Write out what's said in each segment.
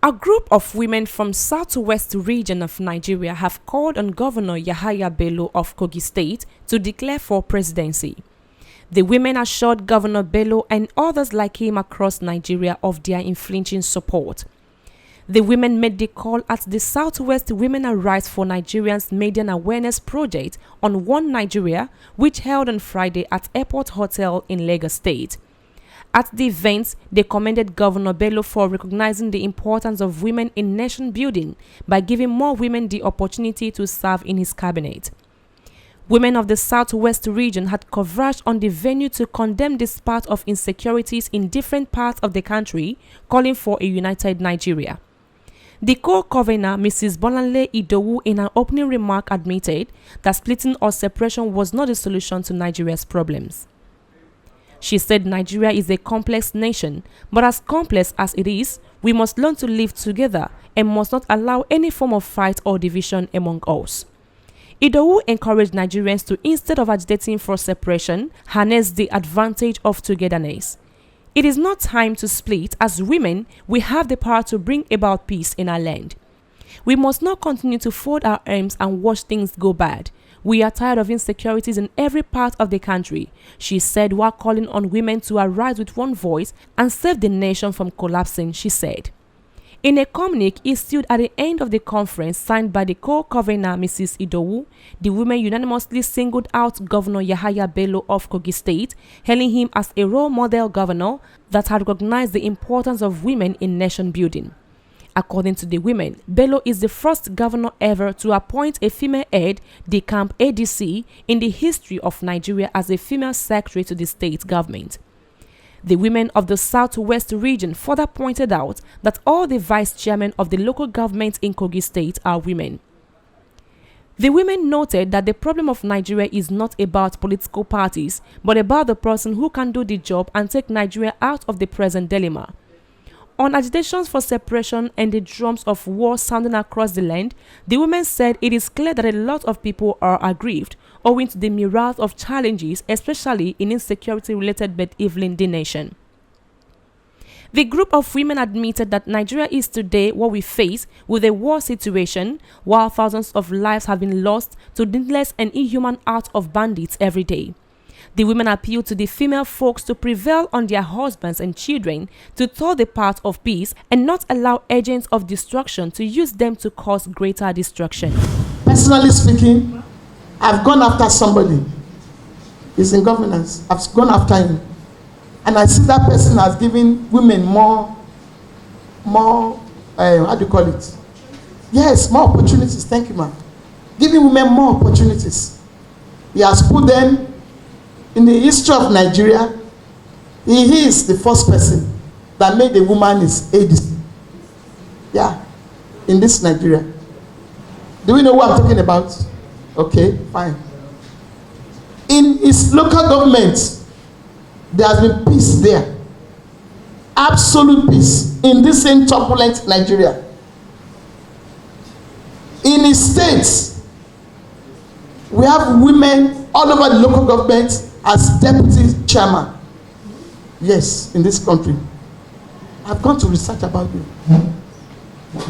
A group of women from southwest region of Nigeria have called on Governor Yahaya Bello of Kogi State to declare for presidency. The women assured Governor Bello and others like him across Nigeria of their unflinching support. The women made the call at the Southwest Women and Rights for Nigerians Media Awareness Project on One Nigeria, which held on Friday at Airport Hotel in Lagos State. At the event, they commended Governor Bello for recognizing the importance of women in nation building by giving more women the opportunity to serve in his cabinet. Women of the Southwest region had converged on the venue to condemn the spat of insecurities in different parts of the country, calling for a united Nigeria. The co-convener, Mrs. Bolanle Idowu, in her opening remark admitted that splitting or separation was not the solution to Nigeria's problems. She said Nigeria is a complex nation, but as complex as it is, we must learn to live together and must not allow any form of fight or division among us. Idowu encouraged Nigerians to, instead of agitating for separation, harness the advantage of togetherness. It is not time to split. As women, we have the power to bring about peace in our land. We must not continue to fold our arms and watch things go bad. We are tired of insecurities in every part of the country, she said, while calling on women to arise with one voice and save the nation from collapsing, she said. In a communique issued at the end of the conference signed by the co-convener Mrs. Idowu, the women unanimously singled out Governor Yahaya Bello of Kogi State, hailing him as a role model governor that had recognized the importance of women in nation building. According to the women, Bello is the first governor ever to appoint a female head, the camp ADC, in the history of Nigeria as a female secretary to the state government. The women of the Southwest region further pointed out that all the vice chairmen of the local government in Kogi State are women. The women noted that the problem of Nigeria is not about political parties, but about the person who can do the job and take Nigeria out of the present dilemma. On agitations for separation and the drums of war sounding across the land, the women said it is clear that a lot of people are aggrieved owing to the myriad of challenges, especially in insecurity-related bedeviling the nation. The group of women admitted that Nigeria is today what we face with a war situation, while thousands of lives have been lost to needless and inhuman acts of bandits every day. The women appealed to the female folks to prevail on their husbands and children to tow the path of peace and not allow agents of destruction to use them to cause greater destruction. Personally speaking, I've gone after somebody. He's in governance. I've gone after him. And I see that person has given women more, how do you call it? Yes, more opportunities. Thank you, ma'am. Giving women more opportunities. He has put them in the history of Nigeria. He is the first person that made a woman his ADC. Yeah, in this Nigeria. Do we know what I'm talking about? Okay, fine. In his local government, there has been peace there. Absolute peace in this same turbulent Nigeria. In his states, we have women all over the local government as deputy chairman. Yes, in this country. I've gone to research about it.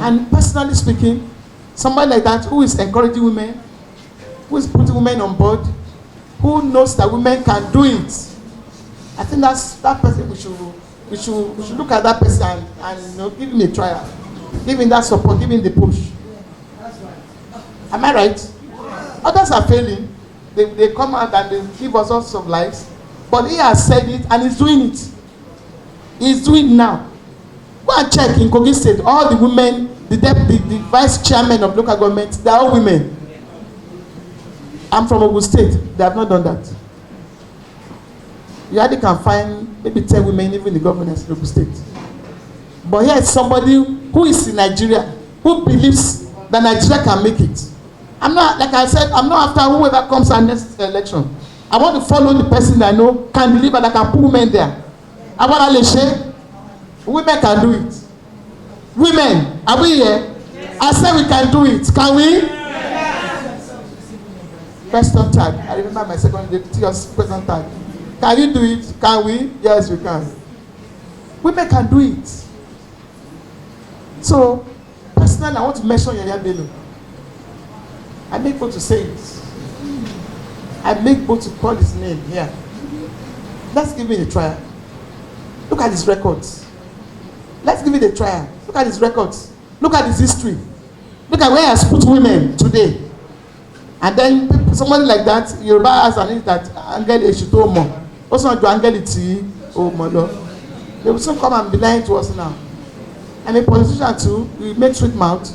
And personally speaking, somebody like that who is encouraging women, who is putting women on board, who knows that women can do it. I think that's that person we should look at that person and give him a trial. Give him that support, give him the push. Am I right? Others are failing. They come out and they give us all sorts of lies. But he has said it and he's doing it. He's doing it now. Go and check in Kogi State. All the women, the vice chairman of local government, they are all women. I'm from Ogun State. They have not done that. You hardly can find maybe 10 women even in the governance in Ogun State. But here is somebody who is in Nigeria, who believes that Nigeria can make it. I'm not, like I said, I'm not after whoever comes our next election. I want to follow the person that I know can deliver, that can put women there. I want to say, women can do it. Women, are we here? Yes. I said we can do it. Can we? Yes. Question tag. I remember my second question tag. Can you do it? Can we? Yes, we can. Women can do it. So, personally, I want to mention Yahaya Bello. I make both to say it. I make both to call his name here. Let's give it a try. Look at his records. Let's give it a try. Look at his records. Look at his history. Look at where he has put women today. And then somebody like that, Yoruba has an it that Angel Eshitomo. Also not Angel Iti Omodo. They will soon come and be lying to us now. I'm a politician too. We make sweet mouth.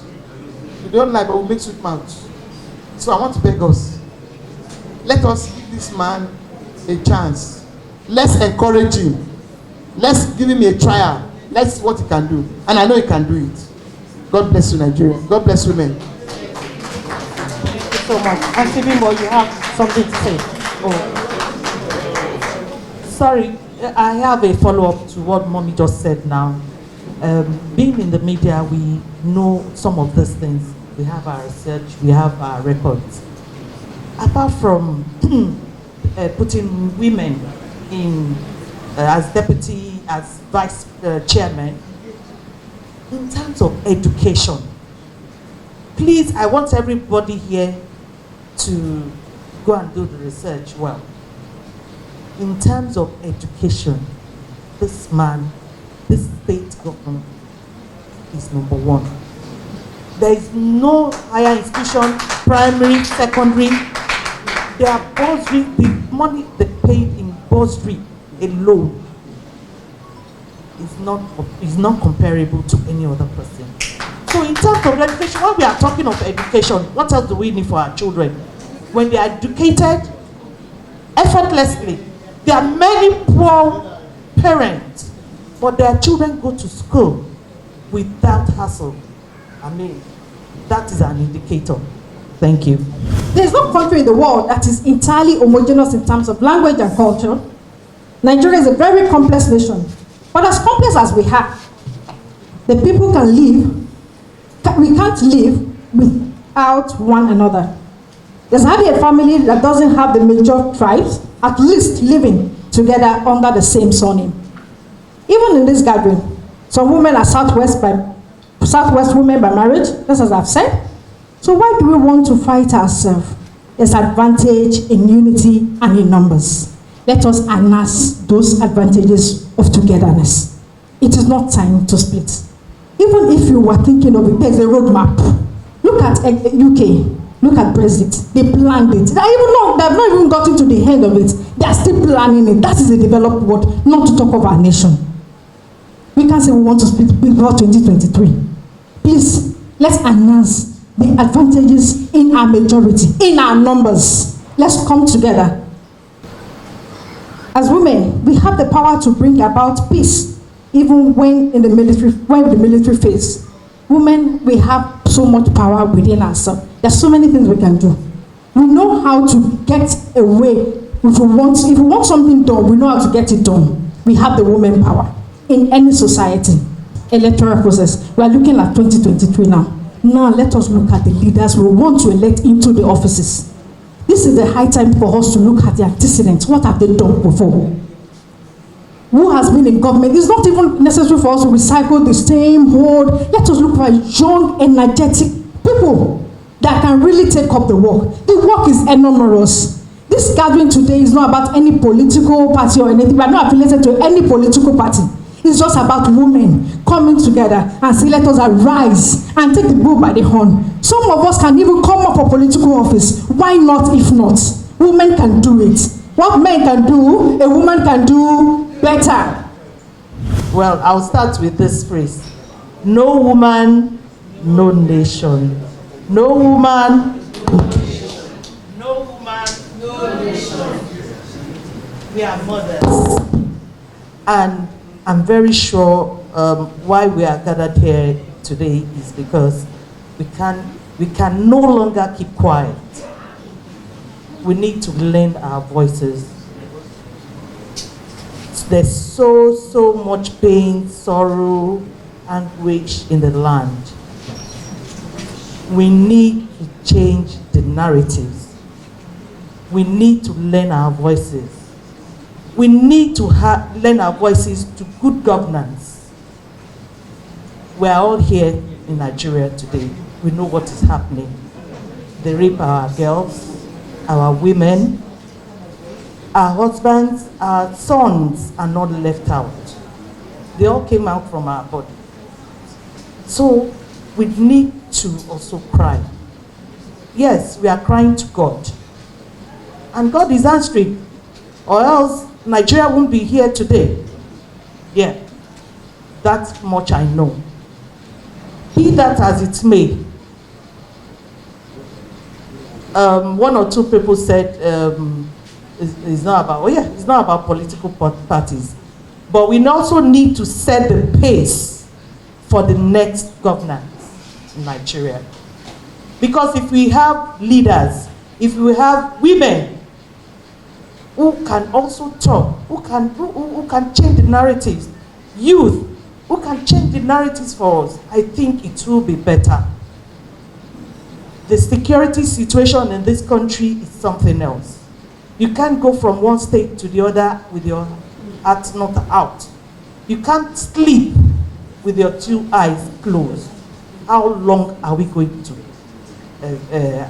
We don't like, but we make sweet mouth. So I want to beg us. Let us give this man a chance. Let's encourage him. Let's give him a trial. Let's see what he can do. And I know he can do it. God bless you, Nigeria. God bless women. Thank you so much. Auntie Bimbo, you have something to say? Oh. Sorry, I have a follow-up to what Mommy just said now. Being in the media, we know some of these things. We have our research, we have our records. Apart from putting women in as deputy, as vice chairman, in terms of education, please, I want everybody here to go and do the research well. In terms of education, this man, this state government is number one. There is no higher institution, primary, secondary. Their bursary, the money they paid in bursary alone is not comparable to any other person. So in terms of education, when we are talking of education, what else do we need for our children? When they are educated effortlessly, there are many poor parents, but their children go to school without hassle. I mean, that is an indicator. Thank you. There is no country in the world that is entirely homogeneous in terms of language and culture. Nigeria is a very complex nation. But as complex as we are, the people can live, we can't live without one another. There's hardly a family that doesn't have the major tribes at least living together under the same surname. Even in this gathering, some women are Southwest women by marriage, just as I've said. So why do we want to fight ourselves? There's advantage in unity and in numbers. Let us harness those advantages of togetherness. It is not time to split. Even if you were thinking of it, there's a roadmap. Look at UK, look at Brexit. They planned it. They have not even gotten to the end of it. They are still planning it. That is a developed world, not to talk of our nation. We can't say we want to split before 2023. Please, let's enhance the advantages in our majority, in our numbers. Let's come together. As women, we have the power to bring about peace, even when the military phase. Women, we have so much power within ourselves. There's so many things we can do. We know how to get away. If we want something done, we know how to get it done. We have the women power in any society. Electoral process. We are looking at 2023 now. Now let us look at the leaders we want to elect into the offices. This is the high time for us to look at the antecedents. What have they done before? Who has been in government? It's not even necessary for us to recycle the same old. Let us look for young, energetic people that can really take up the work. The work is enormous. This gathering today is not about any political party or anything. We are not affiliated to any political party. It's just about women coming together and say, let us arise and take the bull by the horn. Some of us can even come up for political office. Why not if not? Women can do it. What men can do, a woman can do better. Well, I'll start with this phrase. No woman, no nation. No woman, no woman, no nation. We are mothers. And I'm very sure why we are gathered here today is because we can no longer keep quiet. We need to lend our voices. There's so much pain, sorrow, anguish in the land. We need to change the narratives. We need to lend our voices. We need to lend our voices to good governance. We are all here in Nigeria today. We know what is happening. They rape our girls, our women, our husbands, our sons are not left out. They all came out from our body. So we need to also cry. Yes, we are crying to God. And God is answering, or else Nigeria won't be here today. Yeah, that much I know. Be that as it may. One or two people said it's not about, it's not about political parties. But we also need to set the pace for the next governance in Nigeria. Because if we have leaders, if we have women who can also talk, who can change the narratives, youth who can change the narratives for us, I think it will be better. The security situation in this country is something else. You can't go from one state to the other with your heart not out. You can't sleep with your two eyes closed. How long are we going to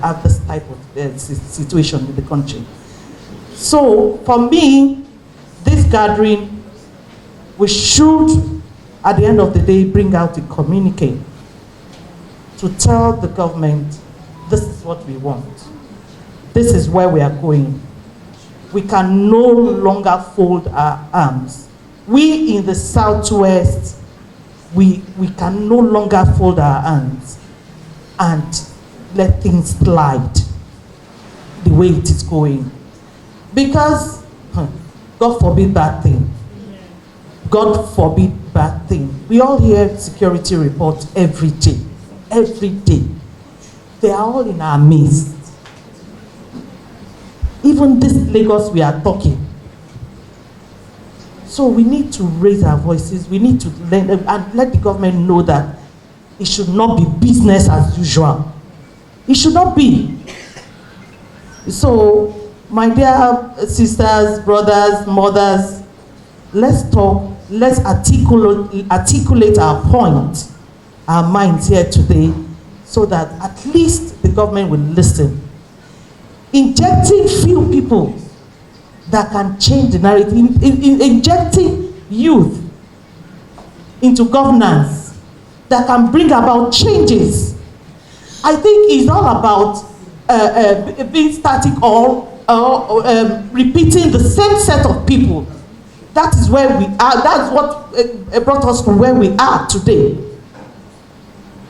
have this type of situation in the country? So for me, this gathering, we should, at the end of the day, bring out a communique to tell the government, this is what we want. This is where we are going. We can no longer fold our arms. We in the Southwest, we can no longer fold our hands and let things slide the way it is going. Because, God forbid bad thing. God forbid bad thing. We all hear security reports every day. Every day. They are all in our midst. Even this Lagos we are talking. So we need to raise our voices. We need to let the government know that it should not be business as usual. It should not be. So, my dear sisters, brothers, mothers, let's talk. Let's articulate our point, our minds here today, so that at least the government will listen. Injecting few people that can change the narrative, injecting youth into governance that can bring about changes. I think it's all about being static or repeating the same set of people. That is where we are. That's what brought us to where we are today.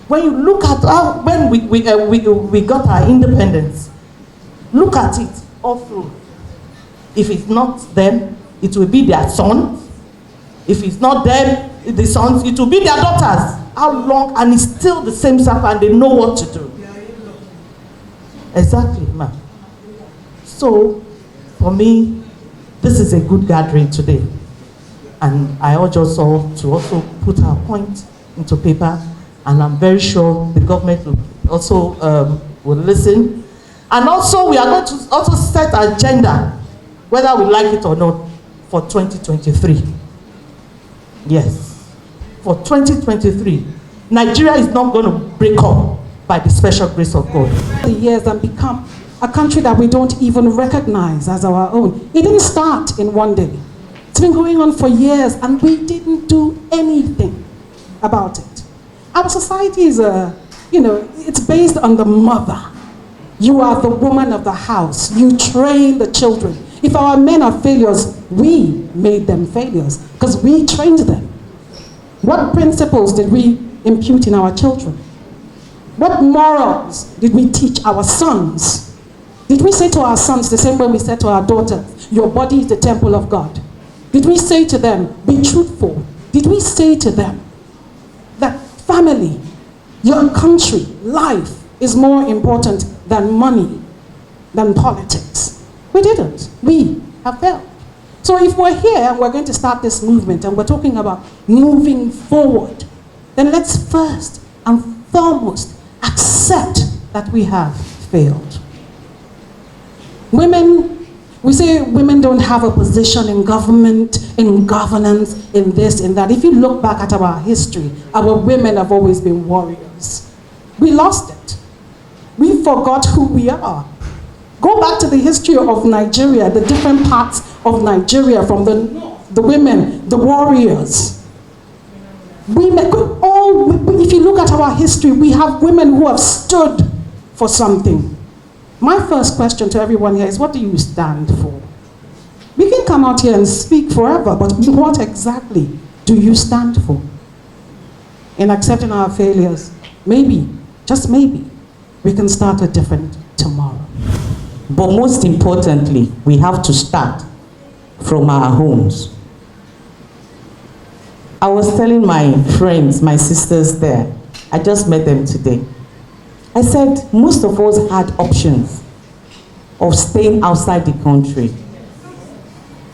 When you look at how, when we got our independence, look at it all through. If it's not them, it will be their sons. If it's not them, the sons, it will be their daughters. How long? And it's still the same stuff, and they know what to do. Exactly, ma'am. So, for me, this is a good gathering today. And I urge us all to also put our point into paper. And I'm very sure the government will also will listen. And also, we are going to also set an agenda, whether we like it or not, for 2023. Yes, for 2023. Nigeria is not going to break up by the special grace of God. The years and become a country that we don't even recognize as our own. It didn't start in one day. It's been going on for years, and we didn't do anything about it. Our society is it's based on the mother. You are the woman of the house. You train the children. If our men are failures, we made them failures because we trained them. What principles did we impute in our children? What morals did we teach our sons? Did we say to our sons the same way we said to our daughters, your body is the temple of God? Did we say to them, be truthful? Did we say to them that family, your country, life is more important than money, than politics? We didn't. We have failed. So if we're here and we're going to start this movement and we're talking about moving forward, then let's first and foremost accept that we have failed. Women We say women don't have a position in government, in governance, in this, in that. If you look back at our history, our women have always been warriors. We lost it. We forgot who we are. Go back to the history of Nigeria, the different parts of Nigeria, from the north, the women, the warriors. If you look at our history, we have women who have stood for something. My first question to everyone here is, what do you stand for? We can come out here and speak forever, but what exactly do you stand for? In accepting our failures, maybe, just maybe, we can start a different tomorrow. But most importantly, we have to start from our homes. I was telling my friends, my sisters there, I just met them today. I said, most of us had options of staying outside the country.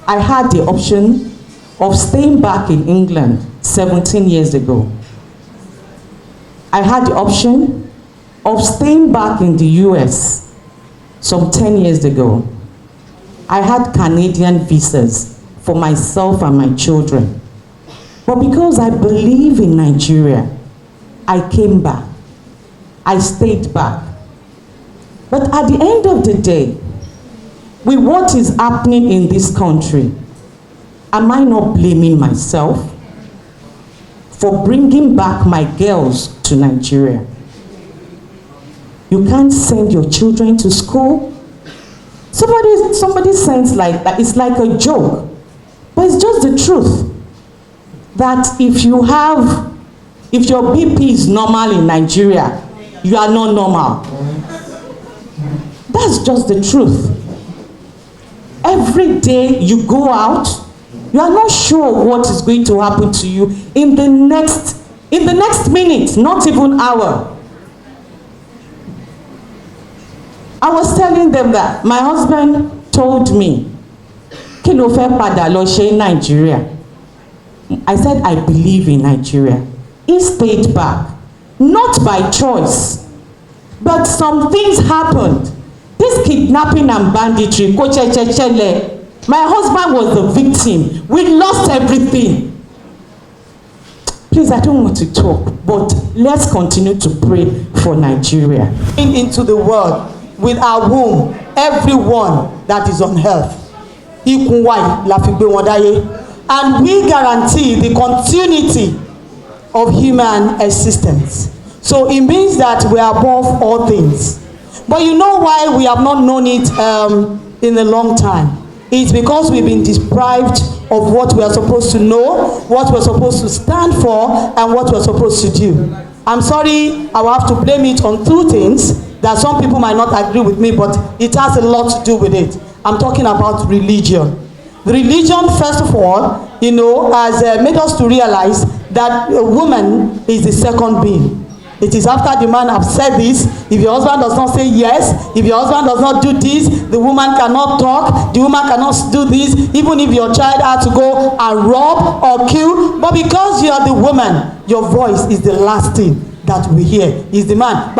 I had the option of staying back in England 17 years ago. I had the option of staying back in the US some 10 years ago. I had Canadian visas for myself and my children. But because I believe in Nigeria, I came back. I stayed back. But at the end of the day, with what is happening in this country, am I not blaming myself for bringing back my girls to Nigeria? You can't send your children to school. Somebody sends like that. It's like a joke. But it's just the truth. That if your BP is normal in Nigeria, you are not normal. That's just the truth. Every day you go out, you are not sure what is going to happen to you in the next minute, not even hour. I was telling them that my husband told me, "Kí ló fẹ́ padà lọ ṣe in Nigeria?" I said, I believe in Nigeria. He stayed back, not by choice, but some things happened. This kidnapping and banditry, my husband was the victim. We lost everything. Please, I don't want to talk, but let's continue to pray for Nigeria. Into the world with our womb, everyone that is on health. And we guarantee the continuity of human existence. So it means that we are above all things. But you know why we have not known it in a long time? It's because we've been deprived of what we are supposed to know, what we're supposed to stand for, and what we're supposed to do. I'm sorry, I will have to blame it on two things that some people might not agree with me, but it has a lot to do with it. I'm talking about religion. Religion, first of all, has made us to realize that a woman is the second being. It is after the man has said this, if your husband does not say yes, if your husband does not do this, the woman cannot talk, the woman cannot do this, even if your child had to go and rob or kill. But because you are the woman, your voice is the last thing that we hear. Is the man.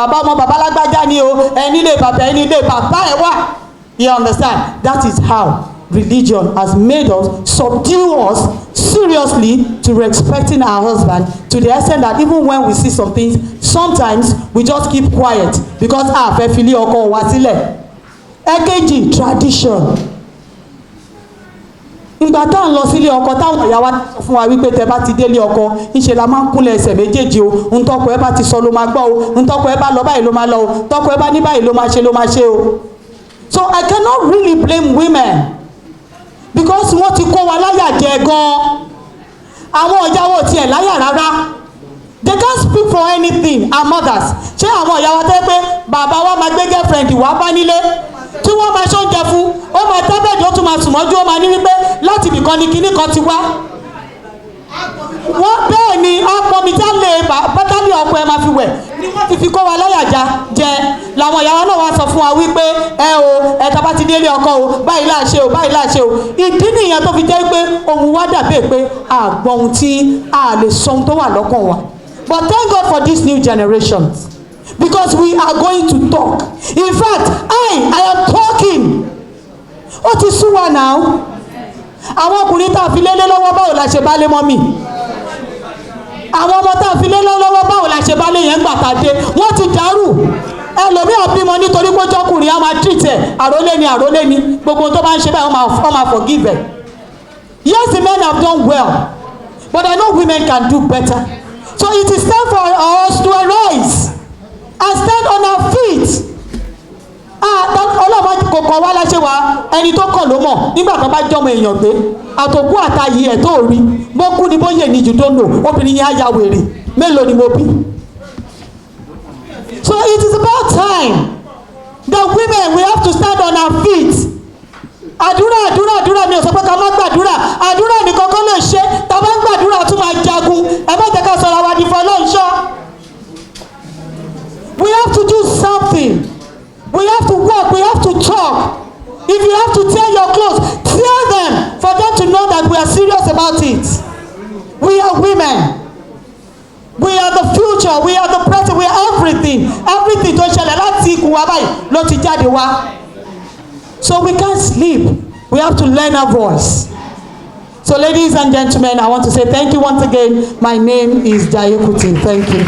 You understand? That is how religion has made us, subdue us seriously to respecting our husband, to the extent that even when we see some things, sometimes we just keep quiet because fẹ́ fi lé ọkọ wa sílẹ̀. Èkejì, tradition. Ìgbà tá ń lọ sílé ọkọ táwọn ìyá wa sọ fún wa wípé tẹ́ bá ti délé ọkọ ńṣe la máa ń kúnlẹ̀ ẹsẹ̀ méjèèjì o, ntọ́kọ ẹ bá ti sọ ló máa gbọ́ o, ntọ́kọ ẹ bá lọ báyìí ló máa lọ o, ntọ́kọ ẹ bá ní báyìí ló máa ṣe o. So I cannot really blame women. Because wọ́n ti kó wa láyà jẹ gan-an. Àwọn ìyàwó tiẹ̀ láyà rárá. They can't speak for anything, our mothers. Ṣé àwọn ìyàwó tẹ́ pé bàbá wa máa gbé girlfriend wá bá nílé? Tí wọ́n máa ṣoúnjẹ fún, ó máa tábẹ́ẹ̀dì ó tún máa sùn mọ́jú, ó máa ní wípé láti ibìkan ni kinní kan ti wá. Wọ́n bẹ́ẹ̀ ni apọ̀mìtálẹ̀ pátálì ọkọ ẹ máa fi wẹ̀ ni wọ́n ti fi kó wa láyà jẹ làwọn ìyàwó náà wá sọ fún wa wípé tá bá ti délé ọkọ o báyìí láà ṣe o báyìí láà ṣe o. Ìdí nìyẹn tó fi jẹ́ pé ohun wa dàbí pé àgbọ̀ ohun tí a lè sọ ohun tó wà lọ́kàn wa. But thank God for these new generations, because we are going to talk. In fact, I am talking. Ó ti sú wa now. Àwọn ọkùnrin tá a fi lélé lọ́wọ́ báwo la ṣe bá lé mọ́mì? Àwọn ọmọ tá a fi lélé lọ́wọ́ báwo la ṣe bá lé yẹn gbà tá a dé? Wọ́n ti dàrú. Ẹlòmíràn bímọ nítorí pé jọkùnrin á máa treat ẹ̀ àrólé ni gbogbo tó bá ń ṣe báyìí wọ́n máa forgive ẹ̀. Yes, the men have done well, but I know women can do better. So it is time for us to arise and stand on our feet. Ọlọ́mọ kò kàn wá láṣẹ wa ẹni tó kàn ló mọ̀ nígbà tó bá jọmọ èèyàn gbé àtòkú àtàyè ẹ̀ tó rí bó kú ni bó yè ní jù tó lò obìnrin yẹn á ya wèrè mélòó ni mo bí. So it is about time that women we have to stand on our feet. Àdúrà mi ò sọ pé ká má gbàdúrà, àdúrà nìkan kọ́ lè ṣe, tá a bá ń gbàdúrà tún máa jagun, ẹ má jẹ́ ká sọ̀rọ̀ àwa di fọlọ́ọ̀ṣọ́. We have to do something. We have to work, we have to talk. If you have to tear your clothes, tear them for them to know that we are serious about it. We are women. We are the future, we are the present, we are everything. Everything tó ṣẹlẹ̀ láti ikùn wa báyìí ló ti jáde wá. So we can't sleep. We have to learn our voice. So ladies and gentlemen, I want to say thank you once again. My name is Jayekuti. Thank you.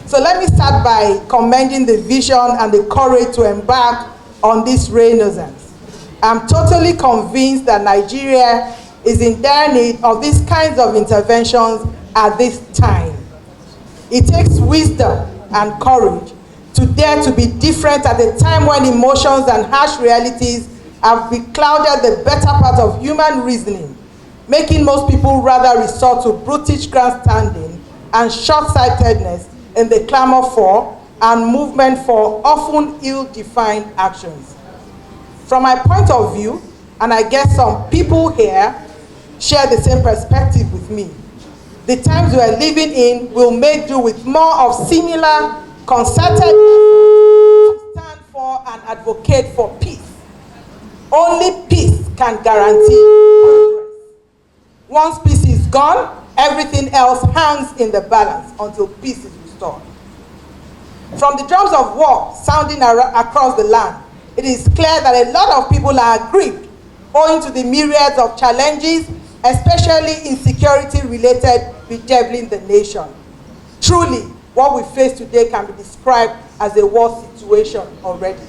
So let me start by commending the vision and the courage to embark on this renaissance. I'm totally convinced that Nigeria is in dire need of these kinds of interventions at this time. It takes wisdom and courage to dare to be different at a time when emotions and harsh realities have beclouded the better part of human reasoning, making most people rather resort to brutish grandstanding and short-sightedness in the clamor for and movement for often ill-defined actions. From my point of view, and I guess some people here share the same perspective with me, the times we are living in will make do with more of similar concerted efforts to stand for and advocate for peace. Only peace can guarantee progress. Once peace is gone, everything else hangs in the balance until peace is restored. From the drums of war sounding across the land, it is clear that a lot of people are aggrieved owing to the myriads of challenges, especially insecurity-related, bedeviling the nation. Truly, what we face today can be described as a war situation already.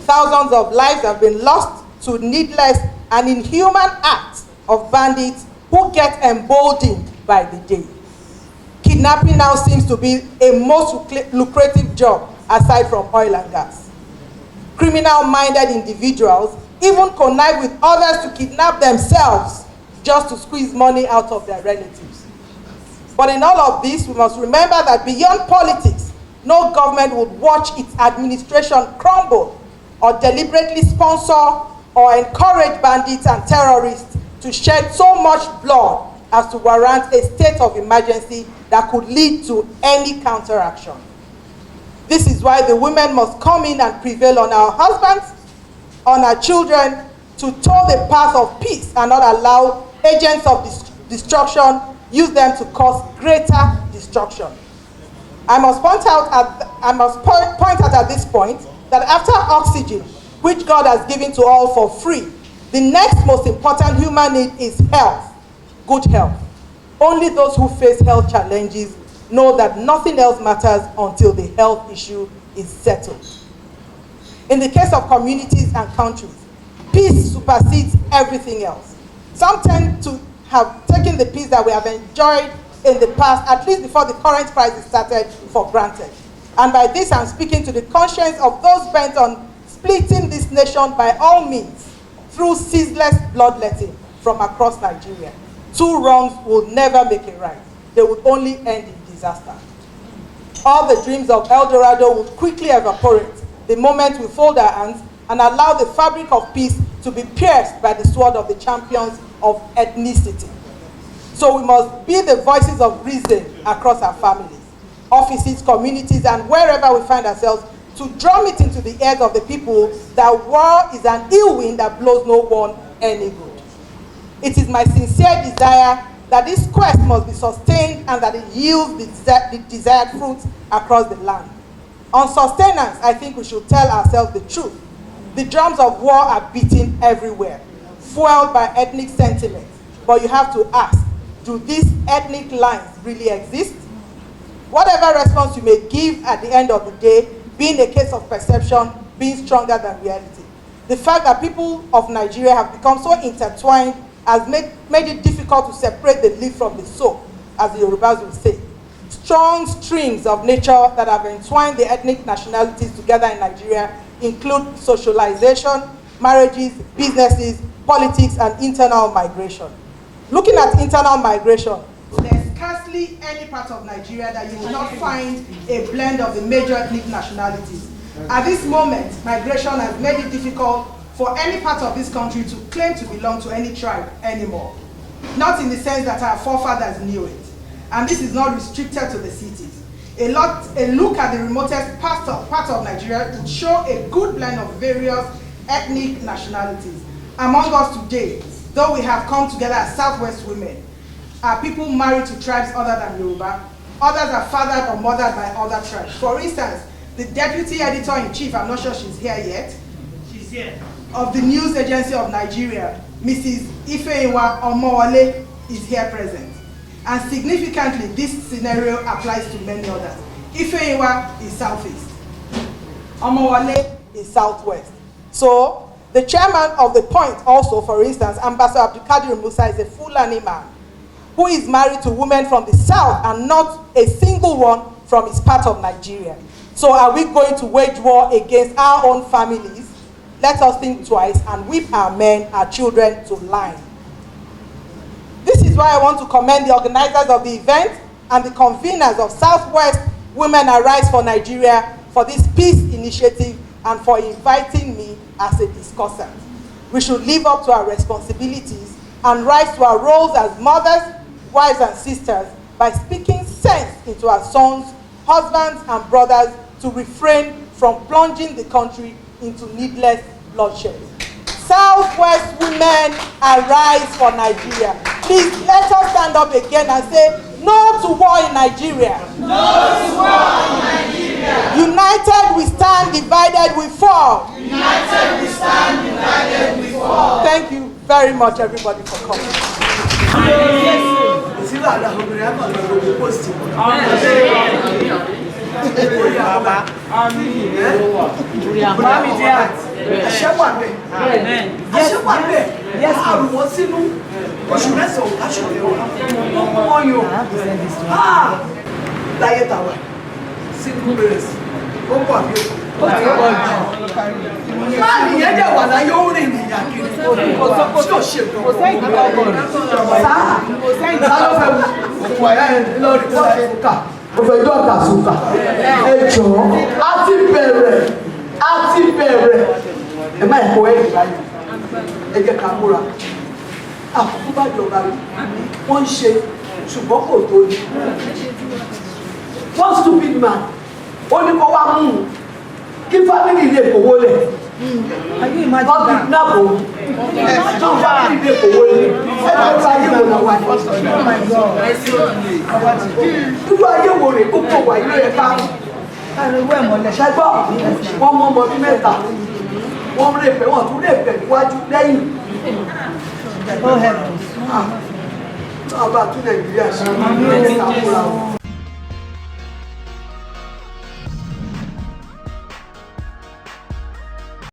Thousands of lives have been lost to needless and inhuman acts of bandits who get emboldened by the day. Kidnapping now seems to be a most lucrative job aside from oil and gas. Criminal-minded individuals even connive with others to kidnap themselves just to squeeze money out of their relatives. But in all of this, we must remember that beyond politics, no government would watch its administration crumble or deliberately sponsor or encourage bandits and terrorists to shed so much blood as to warrant a state of emergency that could lead to any counteraction. This is why the women must come in and prevail on our husbands, on our children, to toe the path of peace and not allow agents of destruction use them to cause greater destruction. I must point out at this point that after oxygen, which God has given to all for free, the next most important human need is health, good health. Only those who face health challenges know that nothing else matters until the health issue is settled. In the case of communities and countries, peace supersedes everything else. Some tend to have taken the peace that we have enjoyed in the past, at least before the current crisis started, for granted. And by this, I'm speaking to the conscience of those bent on splitting this nation by all means through ceaseless bloodletting from across Nigeria. Two wrongs will never make a right. They would only end in disaster. All the dreams of El Dorado would quickly evaporate the moment we fold our hands and allow the fabric of peace to be pierced by the sword of the champions of ethnicity. So we must be the voices of reason across our families, offices, communities, and wherever we find ourselves, to drum it into the ears of the people that war is an ill wind that blows no one any good. It is my sincere desire that this quest must be sustained and that it yields the desired fruits across the land. On sustenance, I think we should tell ourselves the truth. The drums of war are beaten everywhere, fueled by ethnic sentiments. But you have to ask, do these ethnic lines really exist? Whatever response you may give at the end of the day, being a case of perception, being stronger than reality. The fact that people of Nigeria have become so intertwined has made it difficult to separate the leaf from the soap, as the Yorubas will say. Strong strings of nature that have entwined the ethnic nationalities together in Nigeria include socialization, marriages, businesses, politics, and internal migration. Looking at internal migration, there's scarcely any part of Nigeria that you will not find a blend of the major ethnic nationalities. At this moment, migration has made it difficult for any part of this country to claim to belong to any tribe anymore. Not in the sense that our forefathers knew it. And this is not restricted to the cities. A look at the remotest part of Nigeria would show a good blend of various ethnic nationalities. Among us today, though we have come together as Southwest women, are people married to tribes other than Yoruba. Others are fathered or mothered by other tribes. For instance, the Deputy Editor-in-Chief, I'm not sure she's here yet. She's here. Of the News Agency of Nigeria, Mrs. Ifeyiwa Omowale, is here present. And significantly, this scenario applies to many others. Ifeyiwa is Southeast. Omowale is Southwest. So, the chairman of the point also, for instance, Ambassador Abdulkadir Musa, is a Fulani man who is married to women from the south and not a single one from his part of Nigeria. So are we going to wage war against our own families? Let us think twice and whip our men, our children to line. This is why I want to commend the organizers of the event and the conveners of Southwest Women Arise for Nigeria for this peace initiative and for inviting me as a discussant. We should live up to our responsibilities and rise to our roles as mothers, wives, and sisters by speaking sense into our sons, husbands, and brothers to refrain from plunging the country into needless bloodshed. Southwest women arise for Nigeria. Please let us stand up again and say no to war in Nigeria. No to war in Nigeria. United we stand, divided we fall. United we stand, divided we fall. Thank you very much, everybody, for coming. Máàlì yẹn dẹ̀ wà láyé ó rìn ní ìyàkiri tí ò ṣe gbogbo. Kò sẹ́yìn tó bọ̀ sáà kò sẹ́yìn tó bọ̀ òkú àyà ẹ̀ lórí tó ṣe kà. Mo fẹ́ dọ́ọ̀tà sùkà. Ẹ jọ̀ọ́, a ti bẹ̀rẹ̀. Ẹ má ẹ̀kọ́ ẹ̀ ìgbàlẹ̀. Ẹ jẹ́ ká múra. Àkókò bá jọba rí. Wọ́n ń ṣe ṣùgbọ́n kò tó ní. One stupid man, ó ní kó wá mú un. Kí fámìlì lè kówó lẹ̀. Wọ́n kidnap òun. Tó fámìlì lè kówó lẹ̀. Ẹ bá ta ayé wo náà wá ní. Irú ayé wo rè kókó wà ilé ẹ̀ka? Ṣẹ́gbọ́n, wọ́n mú ọmọ ọdún mẹ́ta. Wọ́n rè pé wọ́n tún rè pẹ̀ níwájú lẹ́yìn. Náà bá tún Nàìjíríà ṣe.